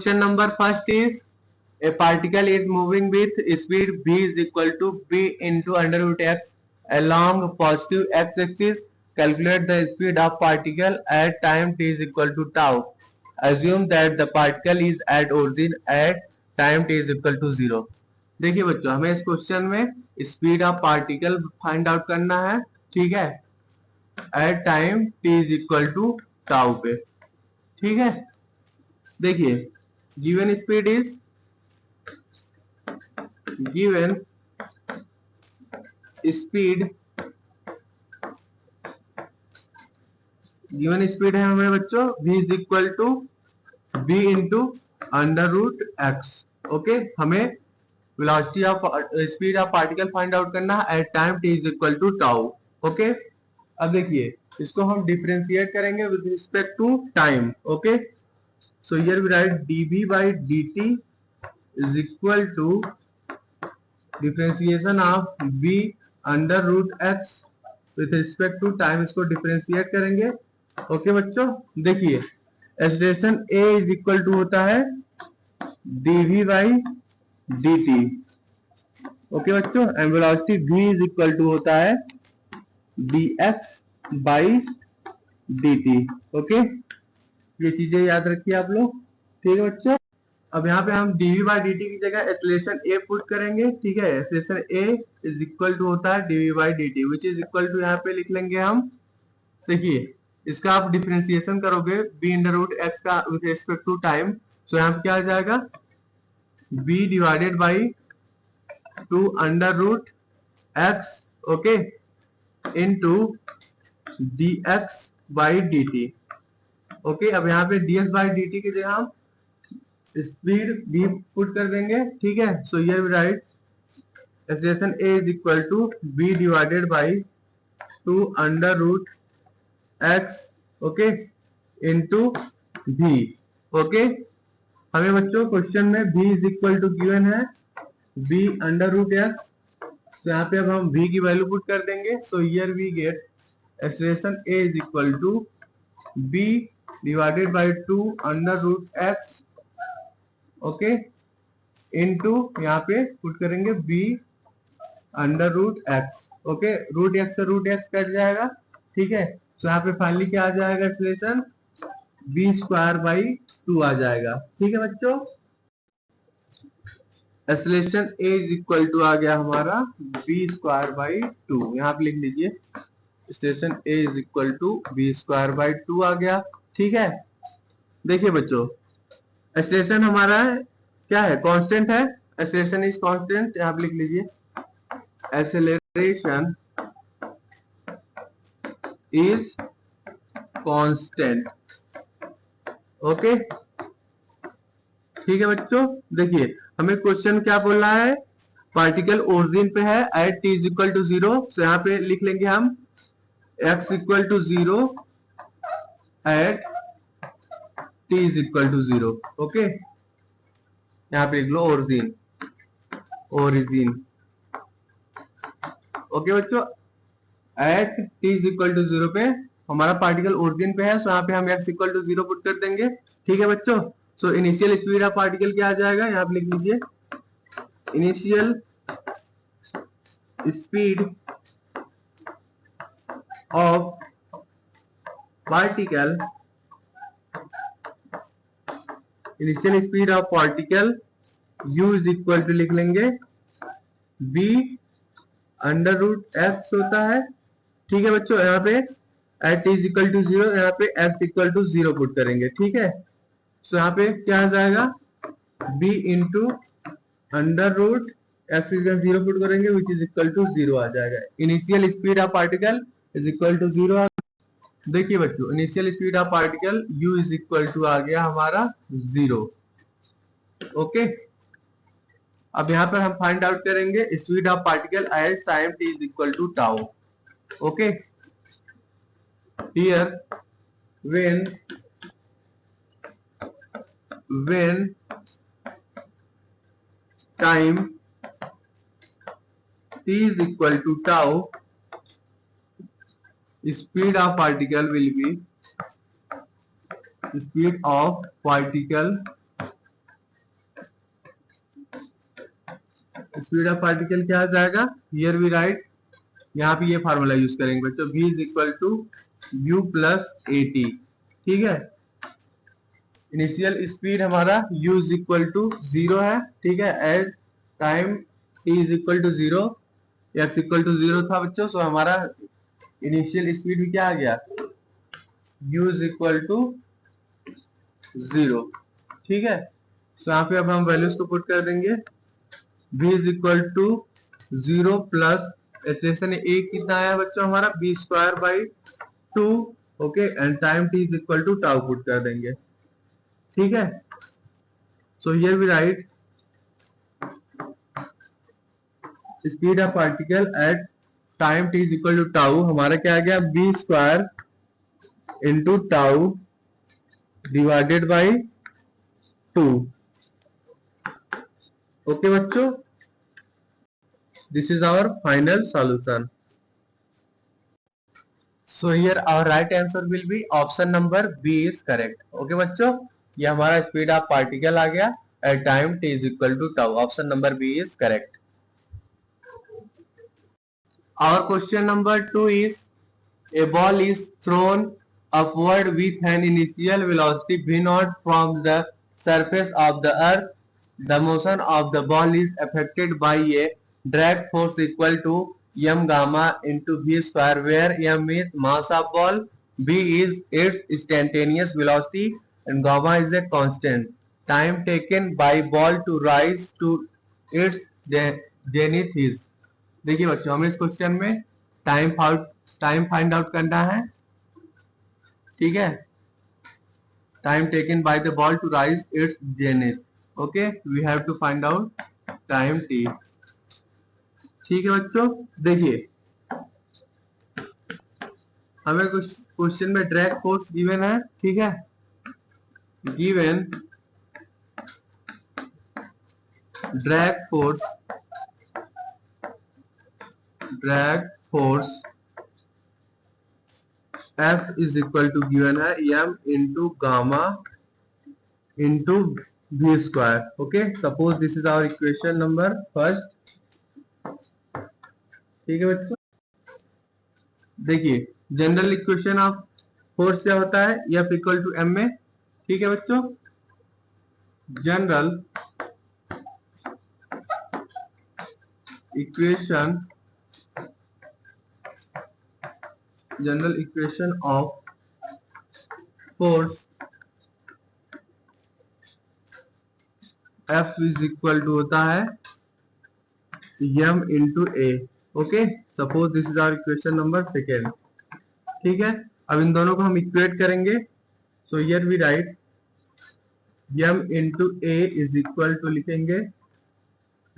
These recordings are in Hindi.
Question number first is a particle is moving with speed v is equal to b into under root x along positive x-axis. Calculate the speed of particle at time t is equal to tau. Assume that the particle is at origin at time t is equal to 0. देखिए बच्चों, हमें इस क्वेश्चन में speed of particle find out करना है, ठीक है, at time t is equal to tau पे, ठीक है। देखिए, given speed is given speed है हमें बच्चों v is equal to b into under root x. Okay, हमें velocity of speed of particle find out करना है at time t is equal to tau. Okay, अब देखिए इसको हम डिफरेंशिएट करेंगे with respect to time. Okay, so here we write dv by dt is equal to differentiation of b under root x with respect to time. इसको डिफरेंशिएट करेंगे। ओके बच्चों, देखिए acceleration a is equal to होता है dv बाई dt। ओके बच्चों, and velocity v is equal to होता है dx बाई dt। ओके, ये चीजें याद रखिए आप लोग, ठीक है बच्चों। अब यहाँ पे हम dv बाई dt की जगह एक्सेलरेशन a पुट करेंगे, ठीक है। Acceleration a is equal to होता है dv by dt which is equal to यहाँ पे लिख लेंगे हम। देखिए इसका आप डिफरेंशिएशन करोगे b अंडर रूट x का विद रिस्पेक्ट टू टाइम, तो यहाँ पे क्या आ जाएगा b divided by 2 under root x, okay, into dx by dt। Okay, अब यहाँ पे dx बाई dt की जगह हम स्पीड v पुट कर देंगे, ठीक है। So here we write acceleration a is equal to b divided by 2 under root x, okay, into v। Okay, हमें बच्चों क्वेश्चन में v is equal to given है b अंडर रूट x, तो यहाँ पे अब हम v की वैल्यू पुट कर देंगे। So here we get acceleration a is equal to b divided by 2 under root x, okay, into यहाँ पे पुट करेंगे b under root x। Okay, root x से रूट x कट जाएगा, ठीक है। तो यहाँ पे फाइनली क्या आ जाएगा एक्सेलरेशन b स्क्वायर बाई 2 आ जाएगा, ठीक है बच्चों। Acceleration a is equal to आ गया हमारा b स्क्वायर बाई 2। यहाँ पे लिख लीजिए acceleration a is equal to b square by 2 आ गया, ठीक है। देखिए बच्चों, एक्सेलरेशन हमारा है क्या है, कांस्टेंट है। एक्सेलरेशन इज कांस्टेंट, यहाँ पे लिख लीजिए एक्सेलरेशन इज कांस्टेंट। ओके, ठीक है बच्चों। देखिए हमें क्वेश्चन क्या बोल रहा है, पार्टिकल ओरिजिन पे है at t is equal to 0, तो यहाँ पे लिख लेंगे हम x equal to 0 at t is equal to 0। Okay, यहाँ पे लिख लो ओरिजिन, ओरिजिन। ओके बच्चों, at t is equal to 0 पे हमारा पार्टिकल ओरिजिन पे है, सो यहाँ पे हम x इक्वल टू 0 पुट कर देंगे, ठीक है बच्चों। So initial speed of particle क्या आ जाएगा, यहाँ पे लिख लीजिए initial speed of particle, initial speed of particle u is equal to लिख लेंगे b अंडर रूट x होता है, ठीक है बच्चों। यहाँ पे at t is equal to 0, यहाँ पे x इक्वल टू 0 पुट करेंगे, ठीक है। तो यहाँ पे क्या आ जाएगा b into under root x is 0 put करेंगे विच इज इक्वल टू 0 आ जाएगा। Initial speed of particle is equal to 0। देखिए बच्चों, initial speed of particle u is equal to आ गया हमारा 0। ओके, अब यहाँ पर हम फाइंड आउट करेंगे speed of particle at time t is equal to tau. Okay, here when time t is equal to tau, speed of particle will be speed of particle speed of particle क्या आ जाएगा, हियर वी राइट, यहाँ पे ये फार्मूला यूज करेंगे बच्चों, v is equal to u plus a t. ठीक है, इनिशियल स्पीड हमारा u इज इक्वल टू 0 है। ठीक है, as time t is equal to 0, x equal to 0 था बच्चों, सो हमारा इनिशियल स्पीड भी क्या आ गया, u इज इक्वल टू 0। ठीक है, तो यहाँ पे अब हम वैल्यूज को पुट कर देंगे, v is equal to 0 plus acceleration a कितना आया बच्चों हमारा, b square by 2। Okay, and time t is equal to tau put कर देंगे। ठीक है, so here we write speed of particle at time t is equal to tau, हमारा क्या आ गया, b square into tau divided by 2। Okay बच्चों, this is our final solution. So here our right answer will be option number B is correct. Okay बच्चों, ये हमारा स्पीड ऑफ पार्टिकल आ गया at time t is equal to tau. Option number B is correct. Our question number 2 is a ball is thrown upward with an initial velocity v0 from the surface of the earth. The motion of the ball is affected by a drag force equal to m gamma into v square, where m is mass of ball, v is its instantaneous velocity, and gamma is a constant. Time taken by ball to rise to its zenith is। देखिए बच्चों, हमें इस क्वेश्चन में टाइम फाइंड आउट करना है। ठीक है, time taken by the ball to rise its zenith. Okay, we have to find out time t. ठीक है बच्चों, देखिए हमें कुछ क्वेश्चन में ड्रैग फोर्स गिवन है। ठीक है, given drag force F is equal to given है m into gamma into v square. Okay, suppose this is our equation number first. ठीक है बच्चों, देखिए जनरल इक्वेशन ऑफ फोर्स क्या होता है, F इक्वल टू m में। ठीक है बच्चों, general equation of force F is equal to होता है m into a. Okay, suppose this is our equation number second. ठीक है, अब इन दोनों को हम इक्वेट करेंगे, so here we write m into a is equal to लिखेंगे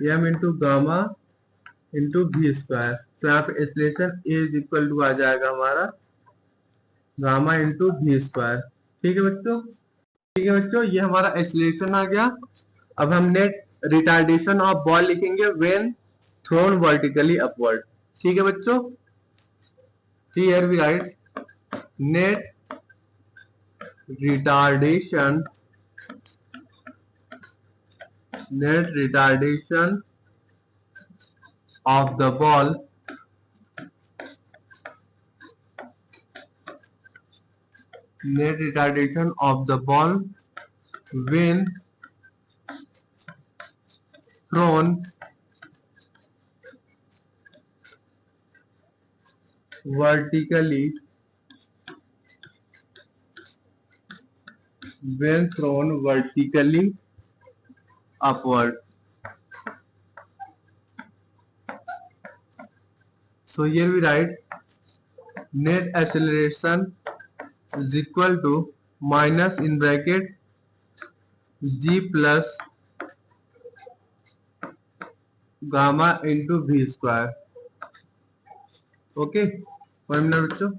m into gamma into v square. तो यहाँ पे acceleration a is equal to आ जाएगा हमारा गामा इंटू वी स्क्वायर। ठीक है बच्चों, ये हमारा एक्सेलरेशन आ गया। अब हम नेट रिटार्डेशन ऑफ बॉल लिखेंगे व्हेन थ्रोन वर्टिकली अपवर्ड। ठीक है बच्चों, here we write net retardation of the ball when thrown vertically upward। So here we write net acceleration is equal to minus in bracket g plus gamma into v square। Okay, बच्चों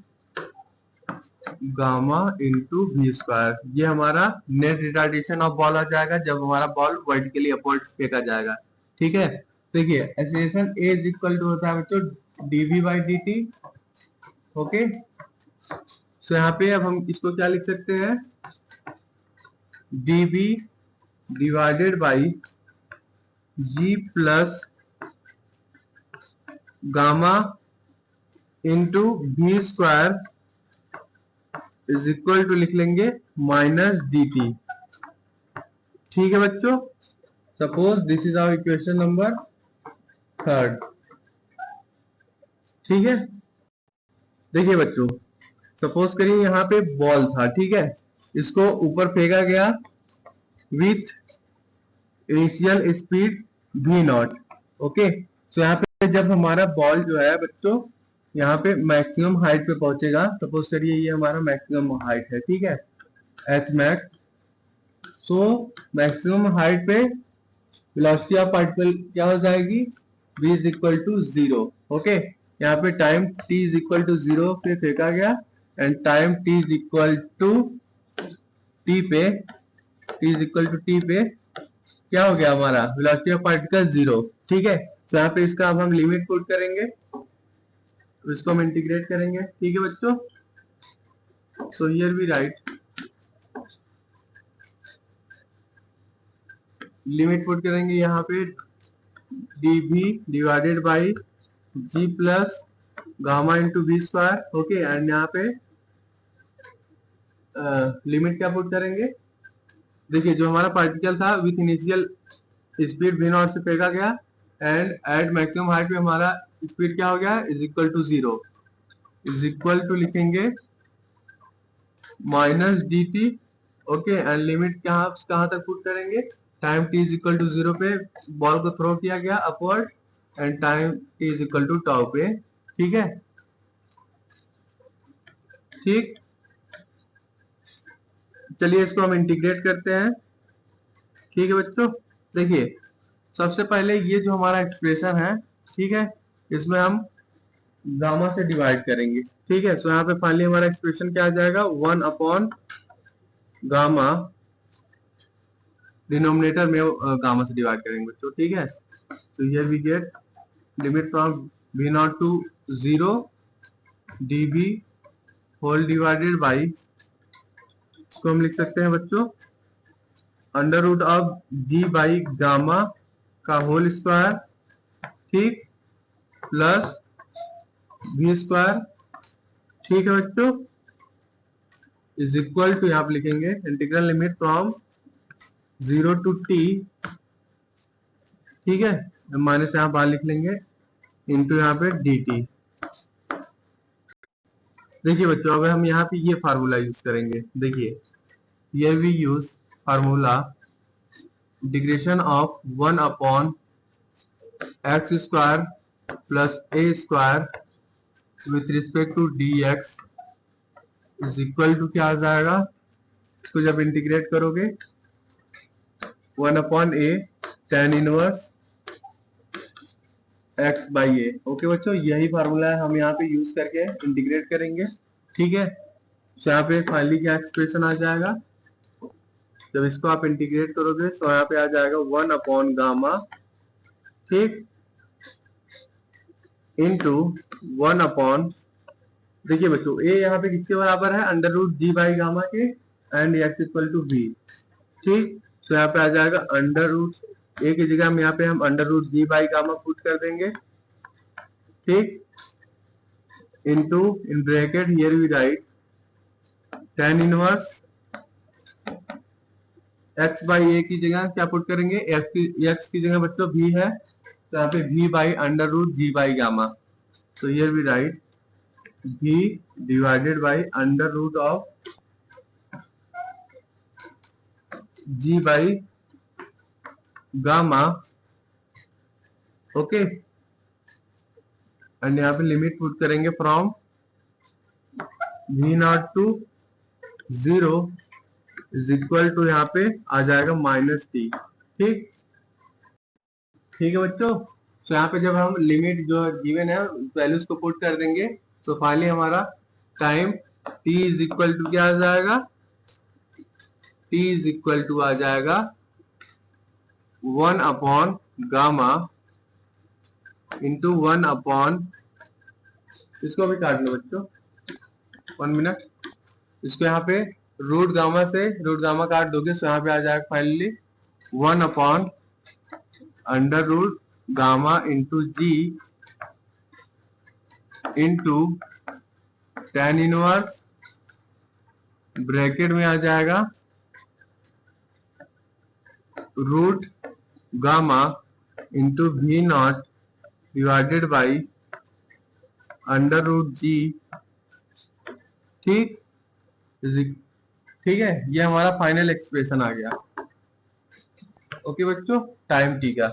गामा इंटू वी स्क्वायर, ये हमारा नेट रिटार्डेशन ऑफ बॉल आ जाएगा जब हमारा बॉल वर्टिकली अपवर्ड फेंका जाएगा। ठीक है, देखिए acceleration a is equal to होता है बच्चों dv by dt। Okay, so यहाँ पे अब हम इसको क्या लिख सकते हैं, dv divided by g plus gamma into v square is equal to लिख लेंगे माइनस डी टी। ठीक है बच्चों, suppose this is our equation number 3। ठीक है, देखिए बच्चों, सपोज करिए यहाँ पे बॉल था, ठीक है, इसको ऊपर फेंका गया with initial speed v not. Okay, तो यहाँ पे जब हमारा बॉल जो है बच्चों यहाँ पे मैक्सिमम हाइट पे पहुंचेगा, सपोज करिए ये हमारा मैक्सिमम हाइट है, ठीक है, एच मैक्स। तो मैक्सिमम हाइट पे वेलोसिटी ऑफ पार्टिकल क्या हो जाएगी, v is equal to 0। Okay, यहाँ पे time t is equal to 0 पे फेंका गया and time t is equal to t पे क्या हो गया हमारा वेलोसिटी ऑफ पार्टिकल 0। ठीक है, तो यहाँ पे इसका अब हम लिमिट पुट करेंगे, तो इसको हम इंटीग्रेट करेंगे। ठीक है बच्चों, so here we write limit put करेंगे यहाँ पे dv divided by g plus gamma into v square. Okay, and यहाँ पे लिमिट क्या पुट करेंगे, देखिए जो हमारा पार्टिकल था with initial speed v not से फेंका गया एंड एट मैक्सिमम हाइट पे हमारा स्पीड क्या हो गया is equal to 0, is equal to लिखेंगे minus d t. Okay, and limit कहाँ तक पुट करेंगे, time t is equal to 0 पे बॉल को थ्रो किया गया upward and time t is equal to tau पे। ठीक है, ठीक, चलिए इसको हम इंटीग्रेट करते हैं। ठीक है बच्चों, देखिए सबसे पहले ये जो हमारा एक्सप्रेशन है, ठीक है, इसमें हम गामा से डिवाइड करेंगे। ठीक है, सो यहाँ पे फाइनली हमारा एक्सप्रेशन क्या आ जाएगा, 1 अपॉन गामा, डिनोमिनेटर में गामा से डिवाइड करेंगे बच्चों। ठीक है, तो here we get limit from v not to 0 dv whole divided by, इसको हम लिख सकते हैं बच्चों under root of g by gamma का होल स्क्वायर, ठीक, प्लस v स्क्वायर। ठीक है बच्चों, इज इक्वल टू यहाँ पे लिखेंगे integral limit from 0 to t, ठीक है, माइनस यहाँ बाहर लिख लेंगे इंटू यहाँ पे dt। देखिए बच्चों, अब हम यहाँ पे ये फार्मूला यूज करेंगे। देखिए ये we use formula integration of 1 upon x square plus a square with respect to d x is equal to क्या आ जाएगा, इसको जब इंटीग्रेट करोगे 1 upon a tan inverse x by a. Okay बच्चों, यही फार्मूला है, हम यहाँ पे यूज करके इंटीग्रेट करेंगे। ठीक है, तो यहाँ पे फाइनली क्या एक्सप्रेशन आ जाएगा, जब इसको आप इंटीग्रेट करोगे तो यहाँ पे आ जाएगा 1 अपॉन गामा, ठीक, इंटू 1 अपॉन, देखिए बच्चों ए यहाँ पे किसके बराबर है, under root g by gamma के and x equal to b. ठीक, तो यहाँ पे आ जाएगा अंडर रूट, ए की जगह हम यहाँ पे हम under root g by gamma put कर देंगे, ठीक, into in bracket here we write tan inverse x by a की जगह क्या पुट करेंगे, x की जगह बच्चों v है, तो यहाँ पे v by under root g by gamma, तो here we write v divided by under root of g by gamma. Okay, and यहाँ पे लिमिट पुट करेंगे from v not to 0 is equal to यहाँ पे आ जाएगा माइनस टी। ठीक, ठीक है बच्चों, तो यहाँ पे जब हम लिमिट जो गिवन है वैल्यूज को पुट कर देंगे तो फाइनली हमारा time t is equal to क्या आ जाएगा, t इज इक्वल टू आ जाएगा 1 अपॉन गामा इंटू 1 अपॉन, इसको भी काट लो बच्चों 1 मिनट, इसको यहाँ पे रूट गामा काट दोगे तो यहाँ पे आ जाएगा finally 1 upon under root gamma into g into tan inverse bracket में आ जाएगा root gamma into v not divided by under root g. ठीक ठीक है, ये हमारा फाइनल एक्सप्रेशन आ गया। ओके बच्चों, टाइम टी का।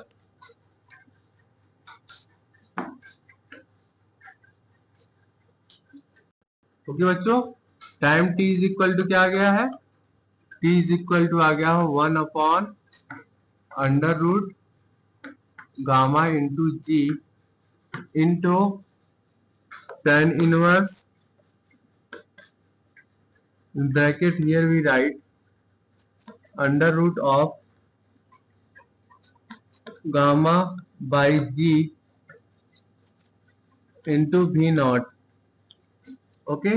ओके बच्चों, time t is equal to क्या आ गया है? टी इज इक्वल टू आ गया हो 1 upon under root gamma into g into tan inverse bracket here we write under root of gamma by g into v naught. Okay,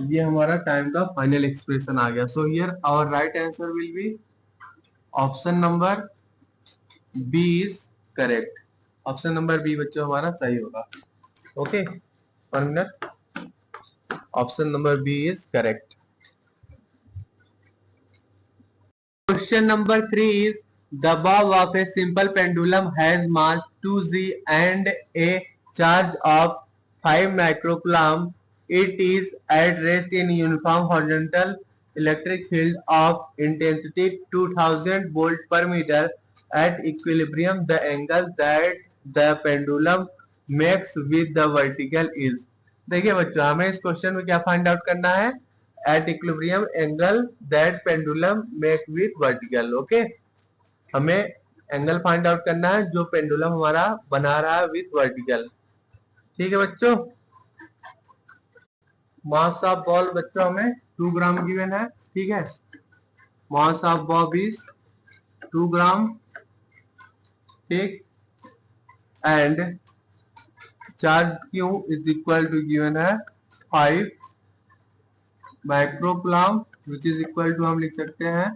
ये हमारा टाइम का फाइनल एक्सप्रेशन आ गया। So here our right answer will be option number b is correct. Option number b बच्चों हमारा सही होगा। Okay, 1 minute. Option number b is correct. Question number 3 is the bob of a simple pendulum has mass 2g and a charge of 5 microcoulomb. It is at rest in uniform horizontal electric field of intensity 2000 volt per meter. At equilibrium, the angle that the pendulum makes with the vertical is। देखिए बच्चों, हमें इस क्वेश्चन में क्या फाइंड आउट करना है? At equilibrium angle that pendulum make with vertical. Okay, हमें एंगल फाइंड आउट करना है जो पेंडुलम हमारा बना रहा है विथ वर्टिकल। ठीक है बच्चों, मास ऑफ बॉल बच्चों हमें 2 ग्राम गिवन है। ठीक है, mass of ball is 2 gram. ठीक, and charge q is equal to given है 5 microcoulomb which is equal to हम लिख सकते हैं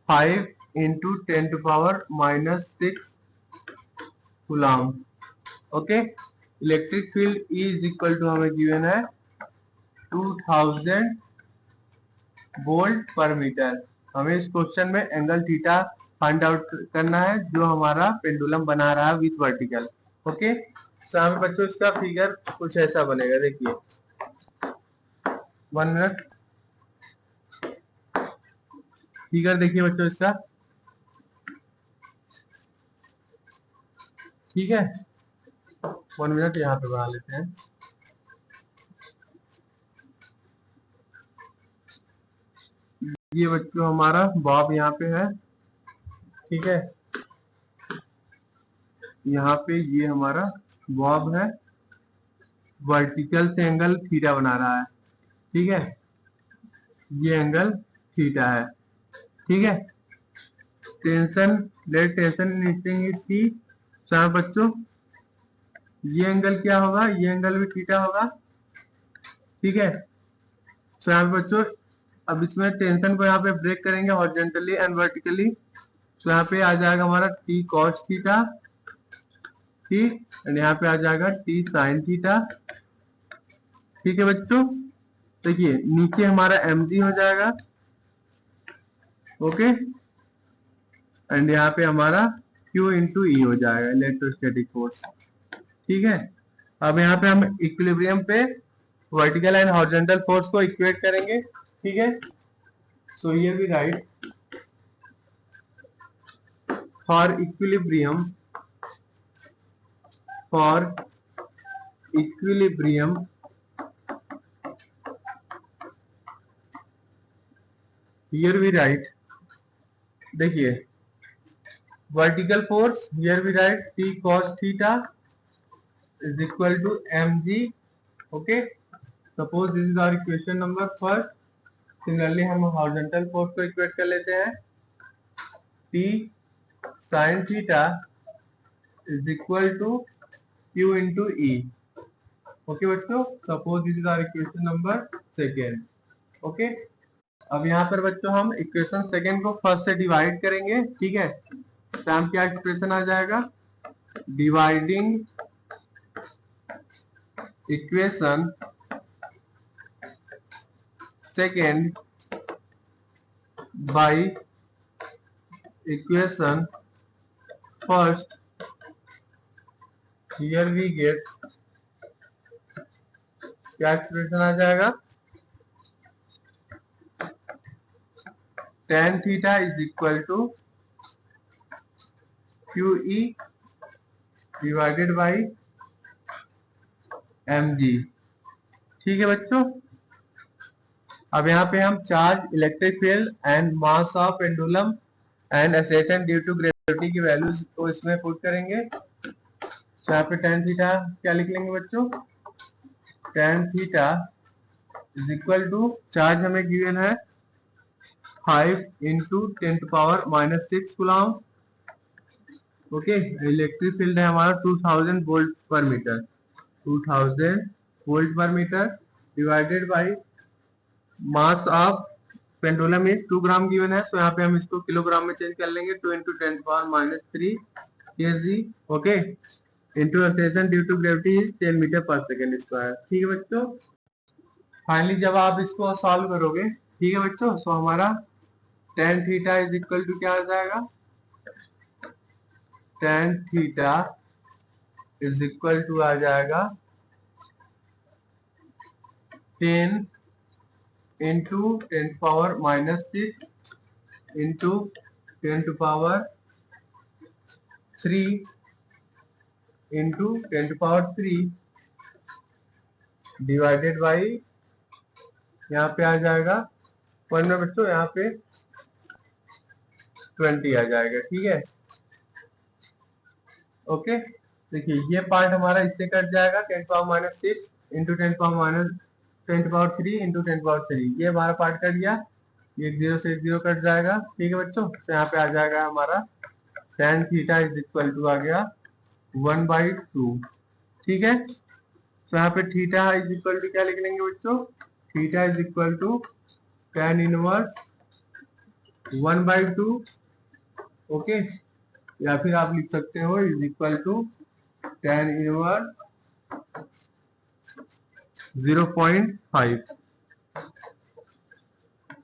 5 into 10⁻⁻6 coulomb. Okay, electric field is equal to हमें गिवन है 2000 वोल्ट पर मीटर। हमें इस क्वेश्चन में एंगल थीटा फाइंड आउट करना है जो हमारा पेंडुलम बना रहा है विथ वर्टिकल। ओके, तो हमें बच्चों इसका फिगर कुछ ऐसा बनेगा। देखिए 1 मिनट, फिगर देखिए बच्चों इसका। ठीक है, 1 मिनट यहाँ पे बना लेते हैं। ये बच्चों हमारा बॉब यहाँ पे है। ठीक है, यहाँ पे ये हमारा बॉब है, वर्टिकल से एंगल थीटा बना रहा है। ठीक है, ये एंगल थीटा है। ठीक है, tension let tension in string is t. बच्चों ये एंगल क्या होगा? ये एंगल भी थीटा होगा। ठीक है, तो बच्चों अब इसमें टेंशन को यहाँ पे ब्रेक करेंगे हॉरिजॉन्टली एंड वर्टिकली। तो यहाँ पे आ जाएगा हमारा टी कॉस थीटा। ठीक, एंड यहाँ पे आ जाएगा टी साइन थीटा। ठीक है बच्चों, देखिए नीचे हमारा mg हो जाएगा। ओके, एंड यहाँ पे हमारा Q इंटू ई हो जाएगा, इलेक्ट्रोस्टैटिक फोर्स। ठीक है, अब यहाँ पे हम इक्विलिब्रियम पे वर्टिकल एंड हॉरिजॉन्टल फोर्स को इक्वेट करेंगे। ठीक है, सो ये भी write for equilibrium here we write, देखिए vertical force here we write T cos theta is equal to mg। Okay, suppose this is our equation number first. Similarly हम हॉरिजॉन्टल फोर्स को इक्वेट कर लेते हैं T sine theta is equal to Q into E. Okay बच्चों, suppose this is our equation number second. Okay, अब यहाँ पर बच्चों हम इक्वेशन सेकेंड को फर्स्ट से डिवाइड करेंगे। ठीक है, तो हम क्या एक्सप्रेशन आ जाएगा? Dividing equation second by equation first, here we get क्या एक्सप्रेशन आ जाएगा, tan theta is equal to q e divided by m g. ठीक है बच्चों, अब यहाँ पे हम charge, electric field and mass of pendulum and acceleration due to gravity की वैल्यूज को इसमें पुट करेंगे। तो यहाँ पे tan थीटा क्या लिख लेंगे बच्चों, tan theta is equal to, charge हमें गिवन है 5 into 10⁻⁻6 coulomb. Okay, electric field है हमारा 2000 volt per metre, 2000 volt per metre divided by mass of pendulum is 2 gram given है, तो यहाँ पे हम इसको किलोग्राम में चेंज कर लेंगे, 2 into 10⁻³ kg। Okay, into acceleration due to gravity is 10 metre per second square. ठीक है बच्चों, फाइनली जब आप इसको सॉल्व करोगे, ठीक है बच्चों, तो हमारा tan theta is equal to क्या आ जाएगा, tan theta is equal to आ जाएगा 10 into 10⁻⁻6 into 10⁻³ into 10⁻³ divided by, यहाँ पे आ जाएगा 1 में बच्चों, यहाँ पे 20 आ जाएगा। ठीक है, ओके, देखिए ये पार्ट हमारा इससे कट जाएगा, 10⁻⁻6 इंटू 10⁻³ इंटू 10⁻³, ये हमारा पार्ट कट गया, ये 0 से 0 कट जाएगा। ठीक है बच्चों, तो यहाँ पे आ जाएगा हमारा tan theta is equal to आ गया 1/2। ठीक है, तो यहाँ पे थीटा इज इक्वल टू क्या लिख लेंगे बच्चों, theta is equal to tan inverse 1/2। Okay, या फिर आप लिख सकते हो is equal to tan inverse 0.5।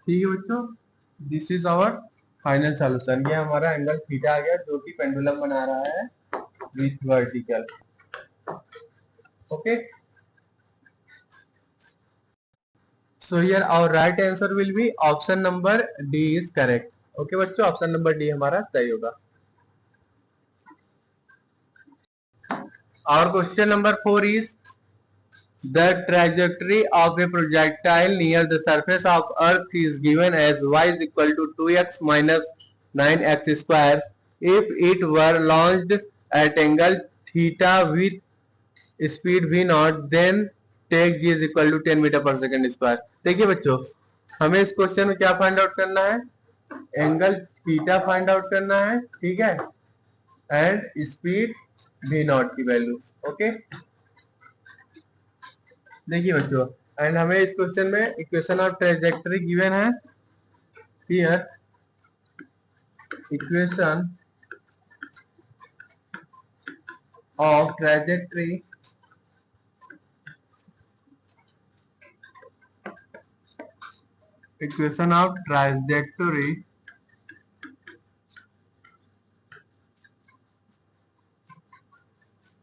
ठीक है बच्चों, this is our final solution. ये हमारा एंगल थीटा आ गया जो कि पेंडुलम बना रहा है with vertical. Okay, so here our right answer will be option number d is correct. Okay बच्चों, ऑप्शन नंबर डी हमारा सही होगा। Our question number 4 is, the trajectory of a projectile near the surface of Earth is given as y is equal to 2x minus 9x square if it were launched at angle theta with speed v naught, then take g is equal to 10 metre per second square. देखिए बच्चों, हमें इस क्वेश्चन में क्या फाइंड आउट करना है, एंगल थीटा फाइंड आउट करना है। ठीक है, एंड स्पीड v नॉट की वैल्यू। ओके, देखिए बच्चों, एंड हमें इस क्वेश्चन में इक्वेशन ऑफ ट्रेजेक्टरी गिवन है। Here equation of trajectory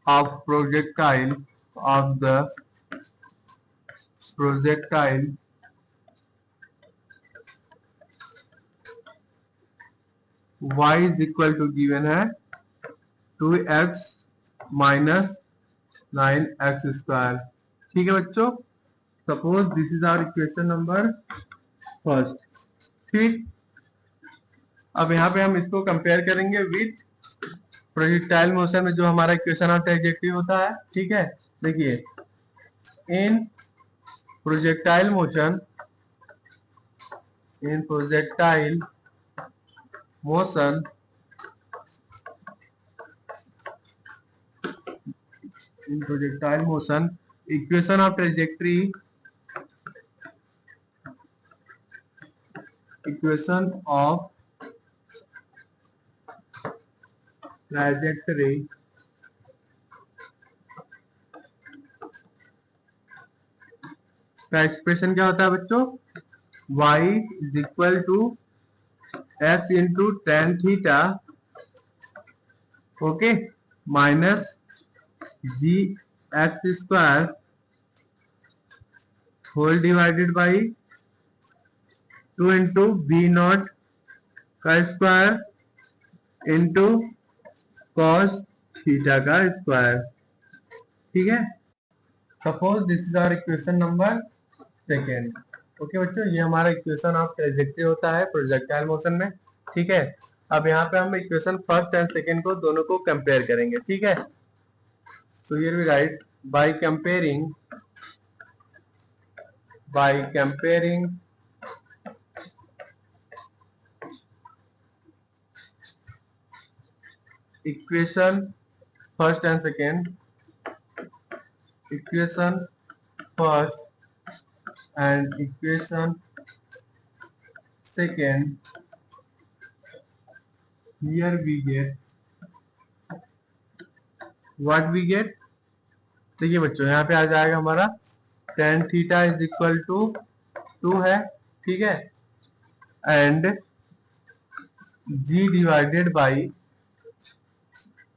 of projectile of the projectile y is equal to given है 2x minus 9x square। ठीक है बच्चों, suppose this is our equation number first. ठीक, अब यहाँ पे हम इसको कंपेयर करेंगे विथ प्रोजेक्टाइल मोशन में जो हमारा इक्वेशन ऑफ ट्रेजेक्टरी होता है। ठीक है, देखिए in projectile motion, in projectile motion in projectile motion, equation of trajectory, equation of trajectory का एक्सप्रेशन क्या होता है बच्चों, y is equal to x into tan theta, okay, minus g x square whole divided by 2 into b naught का स्क्वायर इंटू कॉस थीटा का स्क्वायर। ठीक है, suppose this is our equation number second. Okay बच्चों, ये हमारा इक्वेशन ऑफ ट्रेजेक्टरी होता है प्रोजेक्टाइल मोशन में। ठीक है, अब यहाँ पे हम इक्वेशन फर्स्ट एंड सेकेंड को दोनों को कंपेयर करेंगे। ठीक है, so here we write by comparing equation first and second, equation first and equation second, here we get what we get। देखिए बच्चों, यहाँ पे आ जाएगा हमारा tan theta is equal to 2 है। ठीक है, and g divided by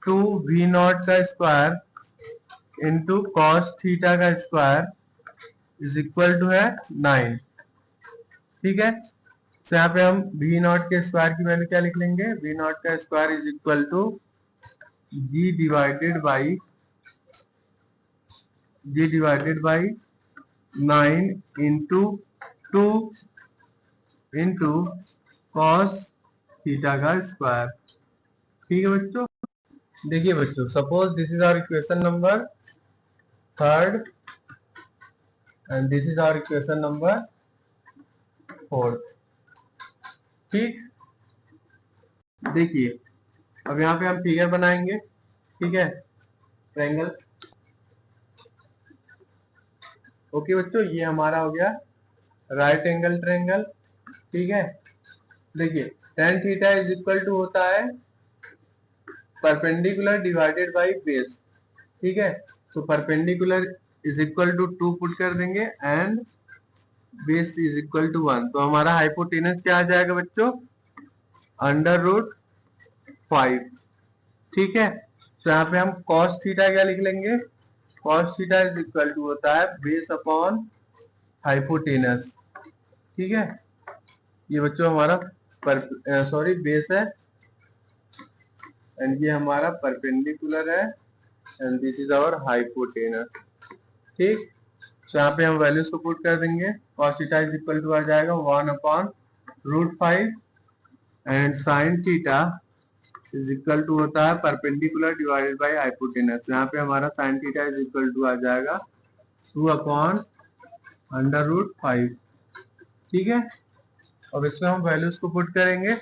2 v naught का स्क्वायर इंटू कॉस थीटा का स्क्वायर इज इक्वल टू है 9। ठीक है, तो यहाँ पे हम v नॉट के स्क्वायर की वैल्यू क्या लिख लेंगे, v नॉट का square is equal to g divided by 9 into 2 into cos theta का स्क्वायर। ठीक है बच्चों, देखिए बच्चों, suppose this is our equation number third and this is our equation number fourth. ठीक, देखिए अब यहाँ पे हम फिगर बनाएंगे। ठीक है, ट्रायंगल। ओके बच्चों, ये हमारा हो गया राइट एंगल ट्रायंगल। ठीक है, देखिए tan theta is equal to होता है परपेंडिकुलर डिवाइडेड बाई बेस। ठीक है, तो perpendicular is equal to 2 put कर देंगे and base is equal to 1, तो हमारा हाइपोटेनस क्या आ जाएगा बच्चों, अंडर रूट 5। ठीक है, तो यहाँ पे हम cos थीटा क्या लिख लेंगे, cos theta is equal to होता है बेस अपॉन हाइपोटेनस। ठीक है, ये बच्चों हमारा बेस है एंड ये हमारा परपेंडिकुलर है and this is our hypotenuse. ठीक, तो यहाँ पे हम वैल्यूज को पुट कर देंगे। cos theta is equal to आ जाएगा 1 upon root 5 and sin theta is equal to होता है परपेंडिकुलर डिवाइडेड बाई हाइपोटेनस। यहाँ पे हमारा sin theta is equal to आ जाएगा 2 अपॉन अंडर रूट 5। ठीक है, अब इसमें हम वैल्यूज को पुट करेंगे,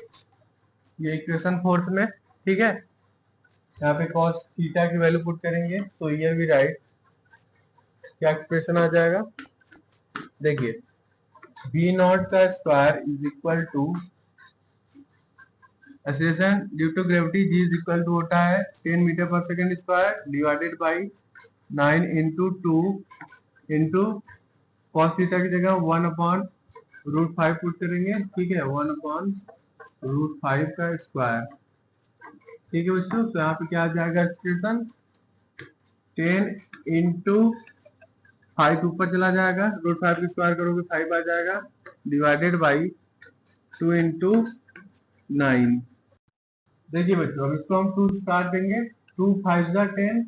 ये इक्वेशन फोर्थ में। ठीक है, यहाँ पे cos थीटा की वैल्यू पुट करेंगे, तो ये भी राइट क्या एक्सप्रेशन आ जाएगा, देखिए b नॉट का square is equal to acceleration due to gravity g is equal to होता है 10 metre per second square divided by 9 into 2 into cos theta की जगह 1 अपॉन रूट 5 पुट करेंगे। ठीक है, 1 अपॉन रूट 5 का स्क्वायर। ठीक है बच्चों, तो यहाँ पे क्या आ जाएगा एक्सप्रेशन, 10 इंटू 5 ऊपर चला जाएगा, रूट 5 का स्क्वायर करोगे 5 आ जाएगा, डिवाइडेड बाई 2 इंटू 9। देखिए बच्चों, अब इसको हम 2 स्टार देंगे, 2 5 का 10।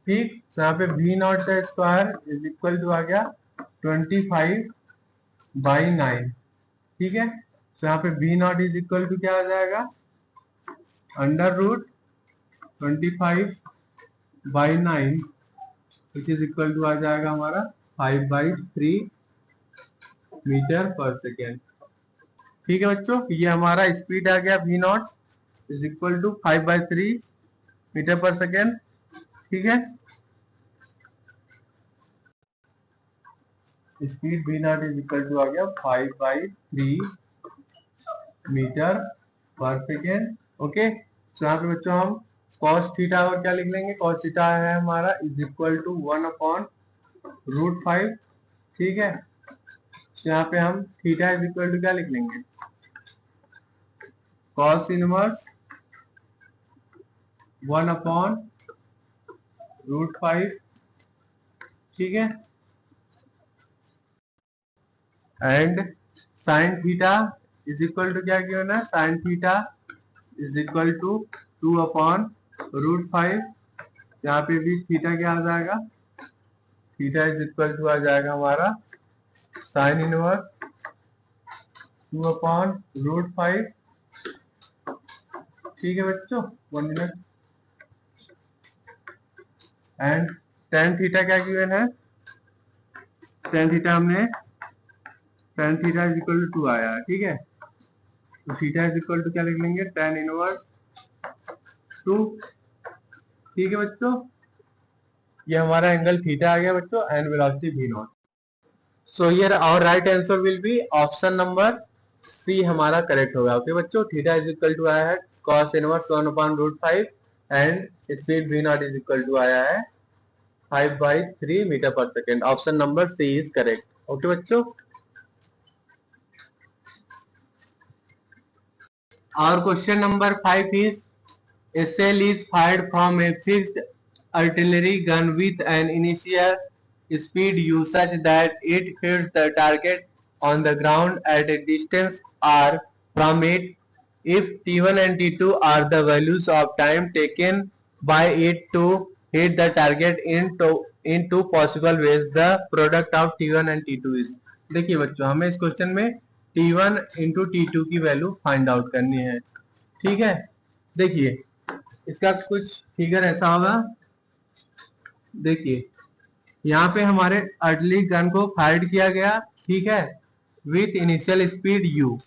ठीक, तो यहाँ पे v नॉट का स्क्वायर इज इक्वल टू आ गया 25 बाई 9। ठीक है, तो यहाँ पे v not is equal to क्या आ जाएगा, under root 25 by 9 which is equal to आ जाएगा हमारा 5/3 मीटर पर सेकेंड। ठीक है बच्चों, ये हमारा स्पीड आ गया v not is equal to 5/3 metre per second. ठीक है, speed v not is equal to आ गया 5/3 मीटर पर सेकेंड। ओके, तो यहाँ पे बच्चों हम cos थीटा और क्या लिख लेंगे, cos थीटा है हमारा is equal to 1 upon root 5 ठीक है, तो यहाँ पे हम थीटा इज इक्वल टू क्या लिख लेंगे, कॉस इनवर्स 1/√5, ठीक है, and sine theta is equal to क्या गिवन है, sine theta is equal to 2/√5। यहाँ पे भी थीटा क्या आ जाएगा, थीटा इज इक्वल टू आ जाएगा हमारा साइन इनवर्स 2/√5, ठीक है बच्चों, 1 मिनट। एंड टेन थीटा क्या गिवन है, टेन थीटा हमने tan theta is equal to 2 आया, ठीक है, तो थीटा इज इक्वल टू क्या लिख लेंगे, टेन इनवर्स 2, ठीक है बच्चों, ये हमारा एंगल थीटा आ गया बच्चों, and velocity v naught. So here our right answer will be option number c हमारा करेक्ट होगा। ओके बच्चों, थीटा इज इक्वल टू आया है cos inverse 1/√5 and speed v not is equal to आया है 5/3 metre per second. Option number c is correct. Okay बच्चों, our question number 5 is a shell is fired from a fixed artillery gun with an initial speed u such that it hits the target on the ground at a distance r from it. If t1 and t2 are the values of time taken by it to hit the target in two possible ways, the product of t1 and t2 is। देखिए बच्चों, हमें इस क्वेश्चन में t1 इंटू t2 की वैल्यू फाइंड आउट करनी है, ठीक है। देखिए इसका कुछ फिगर ऐसा होगा, देखिए यहाँ पे हमारे आर्टिलरी गन को फायर किया गया, ठीक है, with initial speed u।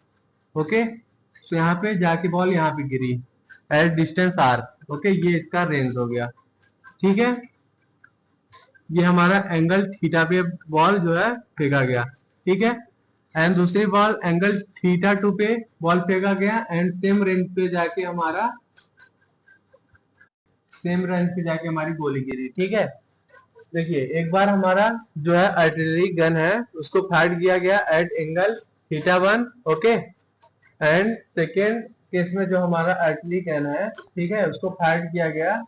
Okay, तो यहाँ पे जाके बॉल यहाँ पे गिरी एट डिस्टेंस r। ओके, ये इसका रेंज हो गया, ठीक है, ये हमारा एंगल थीटा पे बॉल जो है फेंका गया, ठीक है, एंड दूसरी बॉल एंगल थीटा 2 पे बॉल फेंका गया एंड सेम रेंज पे जाके हमारी गोली गिरी, ठीक है। देखिए एक बार हमारा जो है आर्टिलरी गन है उसको फायर किया गया at angle theta 1, okay, and second case में जो हमारा आर्टिलरी गन है, ठीक है, उसको फायर किया गया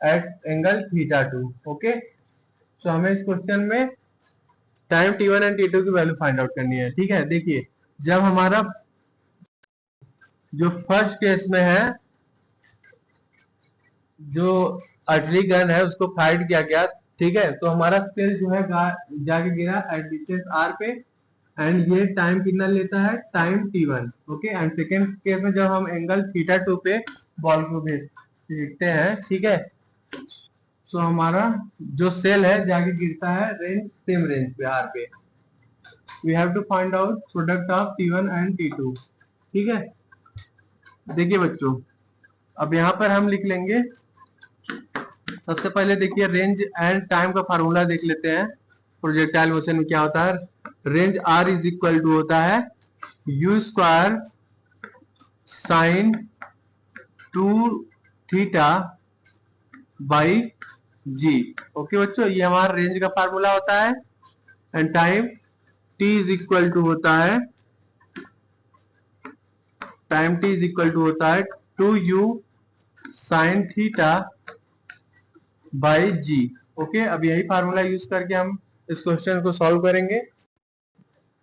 एट एंगल थीटा 2, ओके। तो हमें इस क्वेश्चन में टाइम t1 एंड t2 की वैल्यू फाइंड आउट करनी है, ठीक है। देखिए जब हमारा जो फर्स्ट केस में है, जो आर्टिलरी गन है उसको फायर किया गया, ठीक है, तो हमारा सेल जो है जाके गिरा एट डिस्टेंस r पे, एंड ये टाइम कितना लेता है, time t1, okay. And second case में जब हम एंगल थीटा 2 पे बॉल को भेजते हैं, ठीक है, तो हमारा जो सेल है जाके गिरता है रेंज सेम रेंज पे r पे। We have to find out product of t1 and t2, ठीक है। देखिए बच्चों, अब यहाँ पर हम लिख लेंगे, सबसे पहले देखिए रेंज एंड टाइम का फार्मूला देख लेते हैं। प्रोजेक्टाइल मोशन में क्या होता है, range r is equal to होता है u square sine 2 theta by g। Okay बच्चों, ये हमारा रेंज का फार्मूला होता है, and time t is equal to होता है, time t is equal to होता है 2u sine theta by g। Okay, अब यही फार्मूला यूज करके हम इस क्वेश्चन को सॉल्व करेंगे।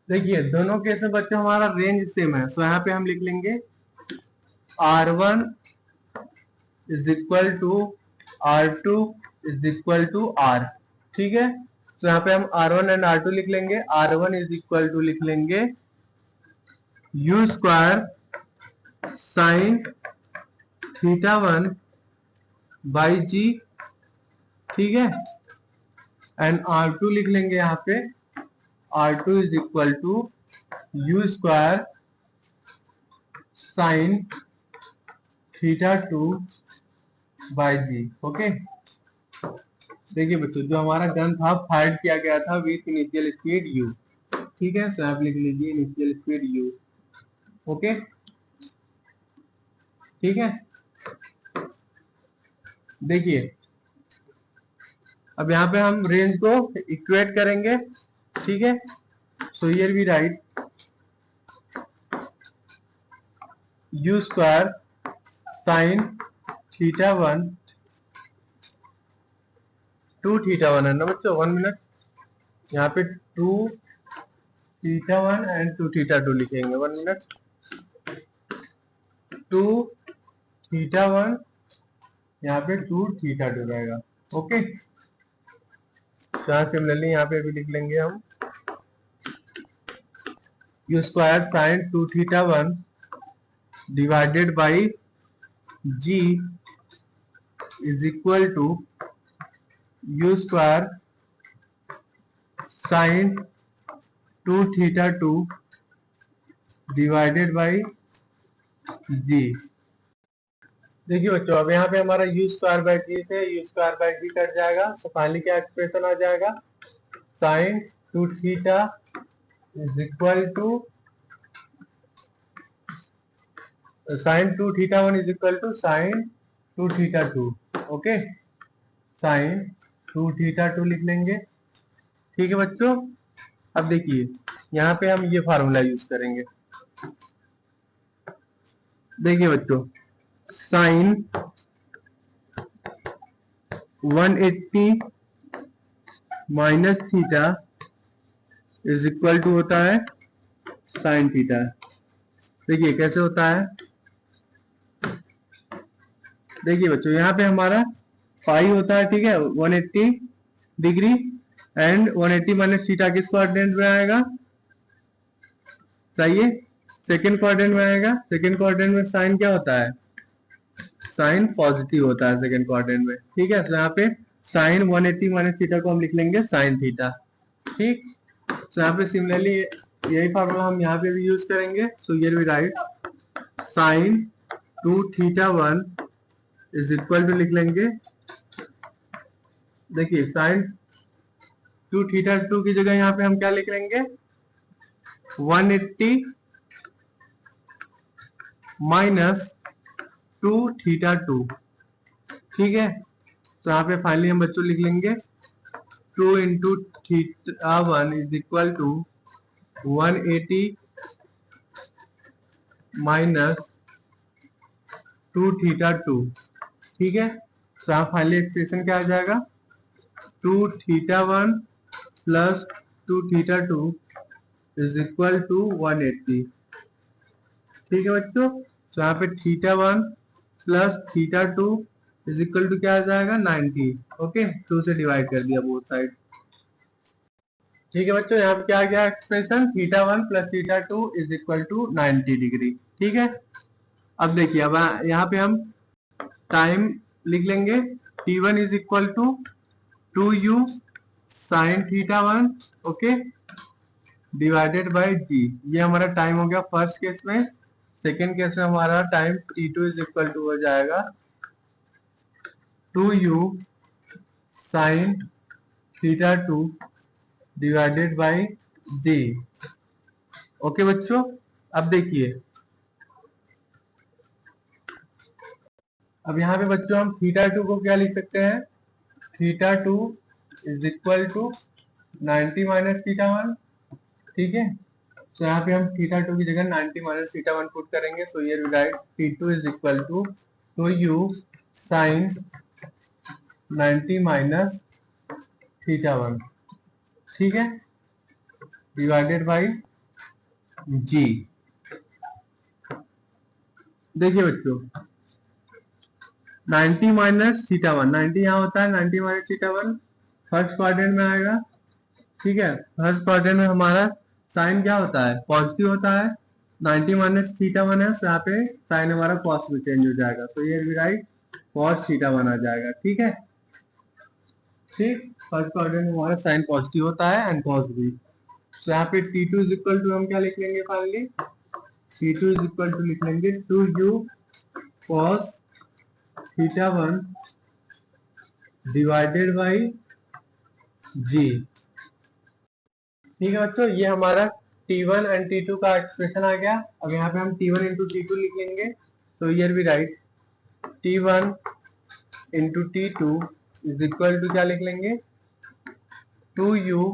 देखिए दोनों केस में बच्चों हमारा रेंज सेम है, सो यहाँ पे हम लिख लेंगे r1 is equal to r2 is equal to r, ठीक है। तो यहाँ पे हम r1 एंड r2 लिख लेंगे। r1 इज इक्वल टू लिख लेंगे u square sine theta 1 by g, ठीक है, एंड r2 लिख लेंगे यहाँ पे r2 is equal to u square sine theta 2 by g। Okay, देखिए बच्चों जो हमारा गन था फायर किया गया था विथ इनिशियल स्पीड u, ठीक है, तो आप लिख लीजिए इनिशियल स्पीड u, ओके, ठीक है। देखिए अब यहाँ पे हम रेंज को इक्वेट करेंगे, ठीक है, so here we write u square sine theta one two theta one है ना बच्चों। 1 मिनट, यहाँ पे 2 theta one and 2 theta two लिखेंगे। 1 मिनट, 2 थीटा वन, यहाँ पे 2 थीटा टू रहेगा। ओके, सिमिलरली यहाँ पे भी लिख लेंगे हम u square sine 2 theta one divided by g is equal to u square sine 2 theta two divided by g। देखिए बच्चों, अब यहाँ पे हमारा u स्क्वायर बाई जी से u square by g cut जाएगा, तो फाइनली क्या एक्सप्रेशन आ जाएगा, sine 2 theta is equal to sine 2 theta one is equal to sine 2 theta two. Okay, sine 2 theta two लिख लेंगे। ठीक है बच्चों, अब देखिए यहाँ पे हम ये फार्मूला यूज करेंगे। देखिए बच्चों, sine 180 minus theta is equal to होता है साइन थीटा। देखिए कैसे होता है, देखिए बच्चों यहाँ पे हमारा पाई होता है, ठीक है, 180 डिग्री एंड 180 माइनस थीटा किस क्वाड्रेंट में आएगा, सही है, सेकेंड क्वाड्रेंट में आएगा। सेकेंड क्वाड्रेंट में साइन क्या होता है, साइन पॉजिटिव होता है सेकेंड क्वाड्रेंट में। ठीक है, तो यहाँ पे साइन 180 माइनस थीटा को हम लिख लेंगे साइन थीटा। ठीक, तो यहाँ पे सिमिलरली यही फार्मूला हम यहाँ पे भी यूज करेंगे। So here we write sine 2 theta one is equal to लिख लेंगे, देखिए साइन 2 थीटा टू की जगह यहाँ पे हम क्या लिख लेंगे, 180 माइनस 2 थीटा टू। ठीक है, तो यहाँ पे फाइनली हम बच्चों लिख लेंगे 2 into theta one is equal to 180 minus 2 theta two. ठीक है, तो यहाँ फाइनली एक्सप्रेशन क्या आ जाएगा, 2 theta one plus 2 theta two is equal to 180। ठीक है बच्चों, तो यहाँ पे theta one plus theta two is equal to क्या आ जाएगा, 90। ओके, 2 से डिवाइड कर दिया बोथ साइड। ठीक है बच्चों, यहाँ पे क्या आ गया expression, theta one plus theta two is equal to 90 degree. ठीक है, अब देखिए, अब यहाँ पे हम टाइम लिख लेंगे, t1 is equal to 2u sine theta one, okay, divided by g। ये हमारा टाइम हो गया फर्स्ट केस में। सेकेंड केस में हमारा time t2 is equal to हो जाएगा 2u sine theta two divided by g। Okay बच्चों, अब देखिए, अब यहाँ पे बच्चों हम थीटा टू को क्या लिख सकते हैं, theta two is equal to 90 minus theta one. ठीक है, तो यहाँ पे हम थीटा टू की जगह 90 माइनस थीटा वन पुट करेंगे। So here we write t2 is equal to 2u sine 90 minus theta one. ठीक है, डिवाइडेड बाई g। देखिए बच्चों, 90 माइनस थीटा वन, 90 यहाँ होता है, 90 minus theta one first quadrant में आएगा। ठीक है, फर्स्ट क्वाड्रेंट में हमारा साइन क्या होता है, पॉजिटिव होता है, 90 माइनस थीटा वन है, तो यहाँ पे साइन हमारा कॉस में चेंज हो जाएगा। तो ये भी राइट कॉस थीटा वन आ जाएगा। ठीक है, ठीक, फर्स्ट क्वाड्रेंट में हमारा साइन पॉजिटिव होता है एंड कॉस भी। तो यहाँ पे t2 इज इक्वल टू हम क्या लिख लेंगे, finally t2 is equal to लिख लेंगे 2u cos theta one divided by g। ठीक है बच्चों, ये हमारा t1 एंड t2 का एक्सप्रेशन आ गया। अब यहाँ पे हम t1 इंटू t2 लिख लेंगे। तो here we write t1 into t2 is equal to क्या लिख लेंगे, 2u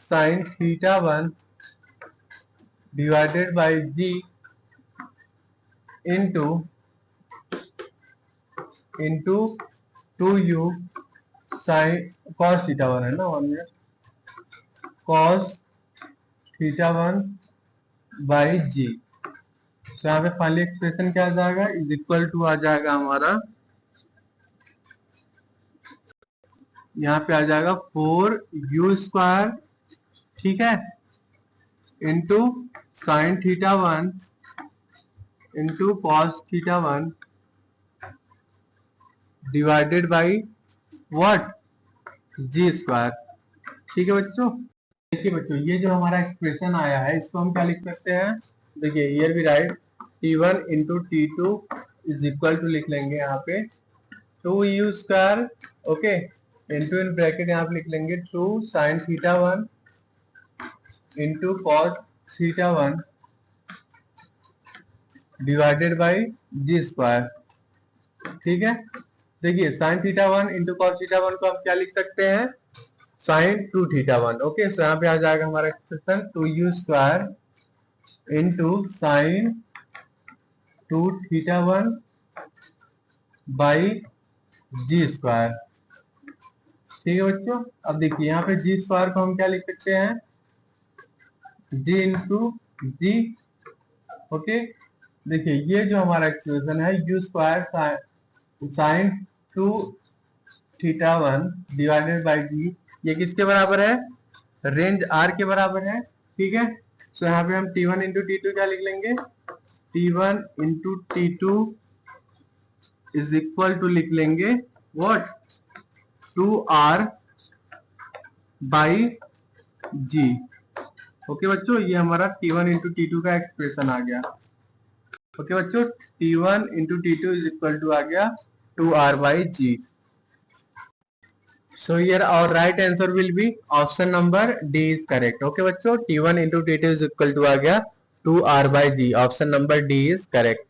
sine theta 1 divided by g into 2u sine cos theta 1 है ना, 1 minute, cos theta 1 by g. तो यहाँ पे फाइनली एक्सप्रेशन क्या आ जाएगा, इज इक्वल टू आ जाएगा हमारा, यहाँ पे आ जाएगा 4u², ठीक है, into sine theta 1 into cos theta 1 divided by what, g²। ठीक है बच्चों, देखिए बच्चों ये जो हमारा एक्सप्रेशन आया है इसको हम क्या लिख सकते हैं, देखिए here we write t1 into t2 is equal to, लिख लेंगे यहाँ पे 2u², okay, into in bracket यहाँ पे लिख लेंगे 2 sign theta 1 into cos theta 1 divided by g²। ठीक है, देखिए sign theta 1 into cos theta 1 को हम क्या लिख सकते हैं, साइन 2 थीटा 1। ओके, सो यहाँ पे आ जाएगा हमारा expression 2u² into sine 2 theta 1 by g²। ठीक है बच्चों, अब देखिए यहाँ पे g² को हम क्या लिख सकते हैं, g इंटू जी। ओके, देखिए ये जो हमारा एक्सप्रेशन है u² sine 2 theta 1 divided by g, ये किसके बराबर है, रेंज r के बराबर है। ठीक है, सो यहाँ पे हम t1 इंटू t2 क्या लिख लेंगे, t1 into t2 is equal to लिख लेंगे what, 2r by ji. Okay बच्चों, ये हमारा t1 इंटू t2 का एक्सप्रेशन आ गया। ओके बच्चों, t1 into t2 is equal to आ गया 2r by g. So here our right answer will be option number D is correct. Okay बच्चों, T1 into T2 is equal to आ गया 2R by G. Option number D is correct.